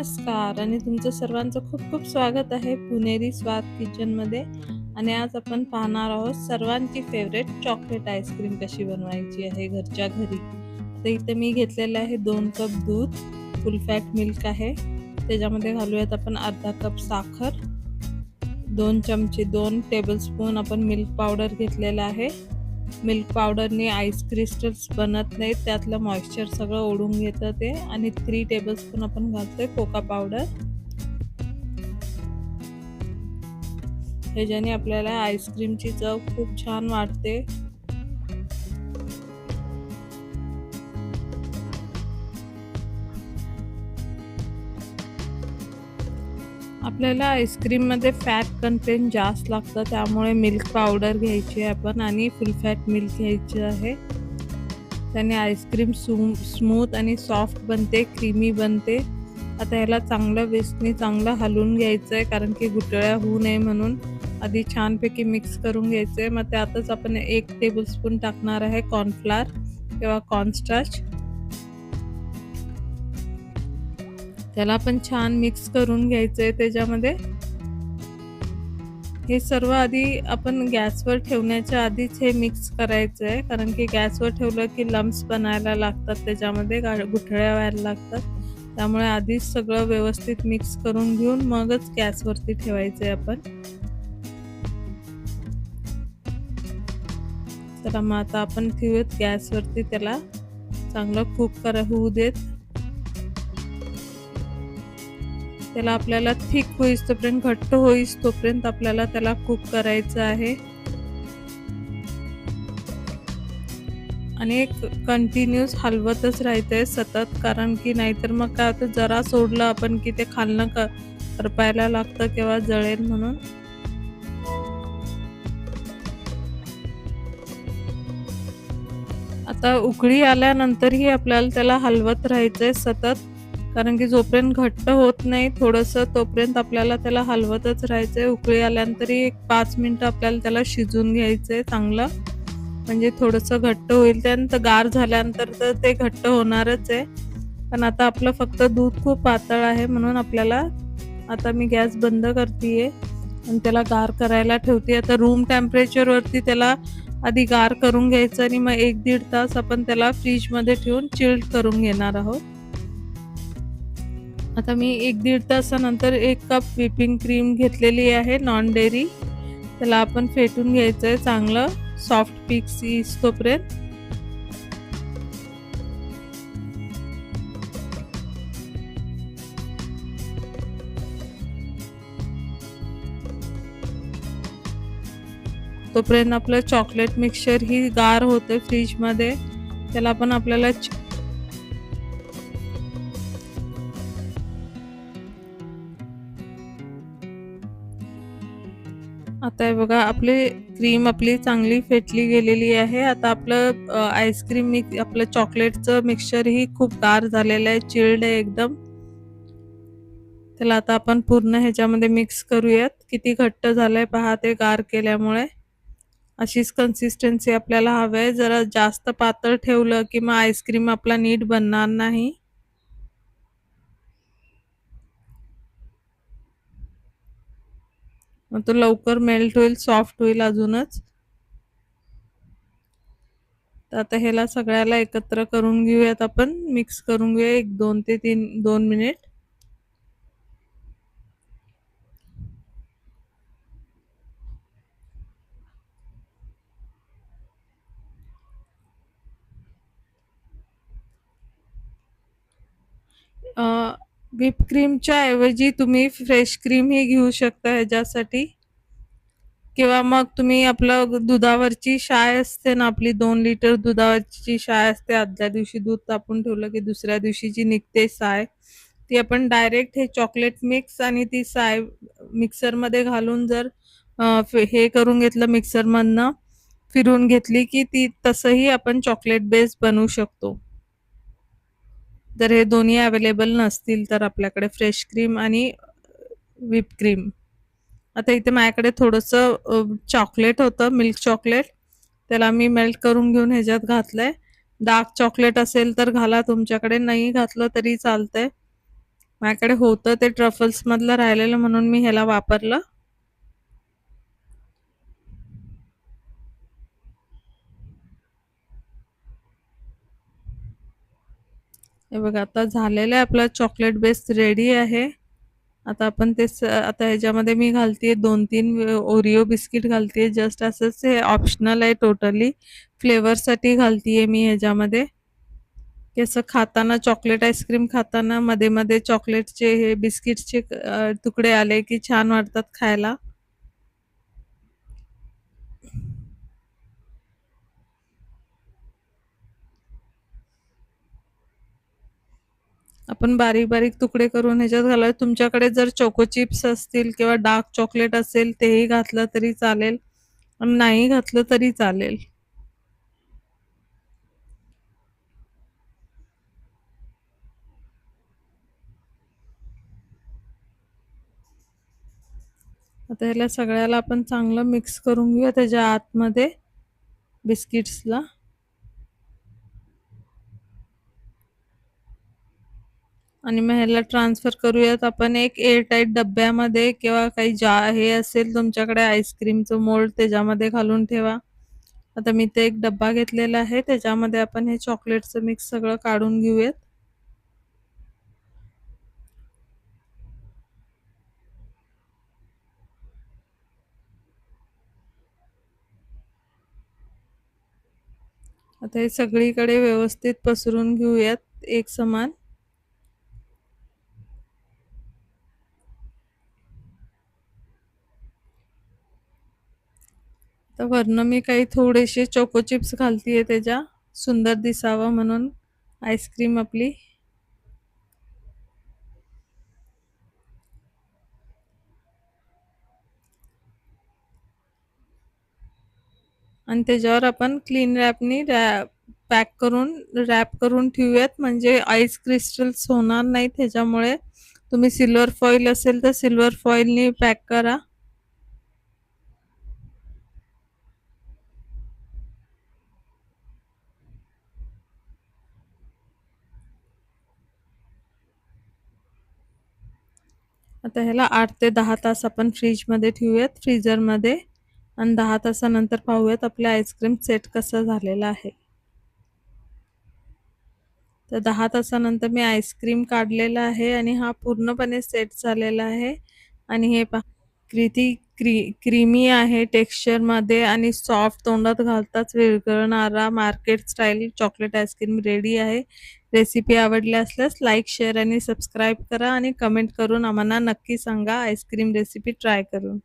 नमस्कार आणि तुमचं सर्वांचं खूप खूप स्वागत आहे पुणेरी स्वाद किचनमध्ये. आणि आज आपण पाहणार आहोत सर्वांची फेवरेट चॉकलेट आईस्क्रीम कशी बनवायची आहे घरच्या घरी. तर इथे मी घेतलेलं आहे 2 कप दूध, फुल फॅट मिल्क आहे. त्याच्यामध्ये घालूयात आपण अर्धा कप साखर, 2 टेबलस्पून आपण मिल्क पावडर घेतलेला आहे. मिल्क पावडरने आईस क्रिस्टल्स बनत नाहीत, त्यातलं मॉइश्चर सगळं ओढून घेतं ते. आणि 3 टेबलस्पून आपण घालतोय कोका पावडर. ह्याच्याने आपल्याला आईस्क्रीमची चव खूप छान वाढते. आपल्याला आईस्क्रीममध्ये फॅट कंटेंट जास्त लागतं, त्यामुळे मिल्क पावडर घ्यायची आहे आपण आणि फुल फॅट मिल्क घ्यायची आहे. त्याने आईस्क्रीम स्मूथ आणि सॉफ्ट बनते, क्रीमी बनते. आता ह्याला चांगलं विस्कने चांगलं हलवून घ्यायचं आहे, कारण की गुठळ्या होऊ नये म्हणून आधी छानपैकी मिक्स करून घ्यायचं आहे. मग त्यातच आपण 1 टेबलस्पून टाकणार आहे कॉर्नफ्लोअर किंवा कॉर्नस्टार्च. त्याला पण छान मिक्स करून घ्यायचं आहे. त्याच्यामध्ये हे सर्व आधी आपण गॅसवर ठेवण्याच्या आधीच हे मिक्स करायचं आहे, कारण की गॅसवर ठेवलं की लम्प्स बनायला लागतात, त्याच्यामध्ये गुठळ्या व्हायला लागतात. त्यामुळे आधीच सगळं व्यवस्थित मिक्स करून घेऊन मगच गॅसवरती ठेवायचं आहे आपण. तर मग आता आपण ठेवूयात गॅसवरती, त्याला चांगलं कुक होऊ देत. त्याला आपल्याला थिक होईस तोपर्यंत, घट्ट होईस तोपर्यंत आपल्याला त्याला कुक करायचं आहे. आणि कंटिन्यूस हलवतच राहायचंय सतत, कारण की नाहीतर मग काय होतं, जरा सोडलं आपण की ते खालनं करपायला लागतं किंवा जळेल म्हणून. आता उकळी आल्यानंतरही आपल्याला त्याला हलवत राहायचंय सतत, कारण की जोपर्यंत घट्ट होत नाही थोडंसं तोपर्यंत आपल्याला त्याला हलवतच राहायचंय. उकळी आल्यानंतरही 1-5 मिनिटं आपल्याला त्याला शिजून घ्यायचंय चांगलं, म्हणजे थोडंसं घट्ट होईल. त्यानंतर गार झाल्यानंतर तर ते घट्ट होणारच आहे. पण आता आपलं फक्त दूध खूप पातळ आहे, म्हणून आपल्याला आता मी गॅस बंद करतेय आणि त्याला गार करायला ठेवते. आता रूम टेम्परेचरवरती त्याला आधी गार करून घ्यायचं आणि मग 1-1.5 तास आपण त्याला फ्रीजमध्ये ठेवून चिल्ड करून घेणार आहोत. आता मी 1-1.5 तासानंतर 1 कप व्हिपिंग क्रीम घेतलेली आहे नॉन डेअरी. त्याला आपण फेटून घ्यायचं आहे चांगलं, सॉफ्ट पीक्स येईस तोपर्यंत. तोपर्यंत आपलं चॉकलेट मिक्सचर ही गार होते फ्रीजमध्ये. त्याला पण आपल्याला आता हे बघा, क्रीम आपली चांगली फेटली गेलेली आहे. आता आपलं आईस्क्रीम आपलं चॉकलेटचं मिक्सचर ही खूप गार झालेलं आहे, चिल्ड आहे एकदम. त्याला आता आपण पूर्ण ह्याच्यामध्ये मिक्स करूयात. किती घट्ट झालंय पहा ते गार केल्यामुळे. अशीच कन्सिस्टन्सी आपल्याला हवी आहे. जरा जास्त पातळ ठेवलं की मग आईस्क्रीम आपला नीट बनणार नाही. मग तो लवकर मेल्ट होईल, सॉफ्ट होईल अजूनच. तर आता ह्याला सगळ्याला एकत्र करून घेऊयात आपण, मिक्स करून घेऊया 1-2 ते 2 मिनिट. व्हिप क्रीमच्या ऐवजी तुम्ही फ्रेश क्रीम ही घेऊ शकता ह्याच्यासाठी, किंवा मग तुम्ही आपलं दुधावरची शाय असते ना, आपली 2 लिटर दुधावरची शाय असते. आदल्या दिवशी दूध तापून ठेवलं की दुसऱ्या दिवशीची निघते साय, ती आपण डायरेक्ट हे चॉकलेट मिक्स आणि ती साय मिक्सरमध्ये घालून जर हे करून घेतलं, मिक्सरमधनं फिरून घेतली की ती तसंही आपण चॉकलेट बेस बनवू शकतो, जर हे दोन्ही अवेलेबल नसतील तर आपल्याकडे फ्रेश क्रीम आणि व्हिप क्रीम. आता इथे माझ्याकडे थोडंसं चॉकलेट होतं, मिल्क चॉकलेट. त्याला मी मेल्ट करून घेऊन ह्याच्यात घातलंय. डार्क चॉकलेट असेल तर घाला, तुमच्याकडे नाही घातलं तरी चालतंय. माझ्याकडे होतं ते ट्रफल्स मधलं राहिलेलं म्हणून मी ह्याला वापरलं. हे बघा आता झालेलं आहे आपला चॉकलेट बेस रेडी आहे. आता आपण आता ह्याच्यामध्ये मी घालतेय 2-3 ओरिओ बिस्किट घालतेय. जस्ट असंच हे ऑप्शनल आहे टोटली. फ्लेवरसाठी घालतीये मी ह्याच्यामध्ये. की असं खाताना चॉकलेट आईस्क्रीम खाताना मध्ये-मध्ये चॉकलेटचे हे बिस्किटचे तुकडे आले की छान वाटतात खायला. आपण बारीक-बारीक तुकडे करून ह्याच्यात घालायचे. तुमच्याकडे जर चोको चिप्स असतील किंवा डार्क चॉकलेट असेल तेही घातलं तरी चालेल. नाही घातलं तरी चालेल. आता ह्याला सगळ्याला आपण चांगलं मिक्स करून घेऊया त्याच्या आतमध्ये बिस्किट्सला. आणि मग ह्याला ट्रान्सफर करूयात आपण एक एअरटाईट डब्यामध्ये किंवा काही हे असेल तुमच्याकडे आईस्क्रीमचं मोल्ड त्याच्यामध्ये घालून ठेवा. आता मी ते एक डब्बा घेतलेला आहे त्याच्यामध्ये आपण हे चॉकलेटचं मिक्स सगळं काढून घेऊयात. आता हे सगळीकडे व्यवस्थित पसरून घेऊयात एक समान. तर वरनं मी काही थोडेसे चोको चिप्स घालतीये त्याच्या सुंदर दिसावं म्हणून आईस्क्रीम आपली. आणि त्याच्यावर आपण क्लीन रॅपनी पॅक करून रॅप करून ठेवूयात म्हणजे आईस क्रिस्टल्स होणार नाही त्याच्यामुळे. तुम्ही सिल्वर फॉईल असेल तर सिल्वर फॉईलनी पॅक करा. आता ह्याला 8 ते 10 तास आपण फ्रीजमध्ये ठेवूयात फ्रीझरमध्ये. आणि 10 तासानंतर पाहूयात आपलं आईस्क्रीम सेट कसं झालेलं आहे. तर 10 तासानंतर मी आईस्क्रीम काढलेला आहे आणि हा पूर्णपणे सेट झालेला आहे. आणि हे पहा किती क्रीमी आहे टेक्स्चरमध्ये आणि सॉफ्ट तोंडात घालताच विरघळणारा market style chocolate ice cream ready आहे. रेसिपी आवडली असल्यास लाईक, शेअर आणि सबस्क्राईब करा आणि कमेंट करून आम्हाला नक्की सांगा आईस्क्रीम रेसिपी ट्राय करून.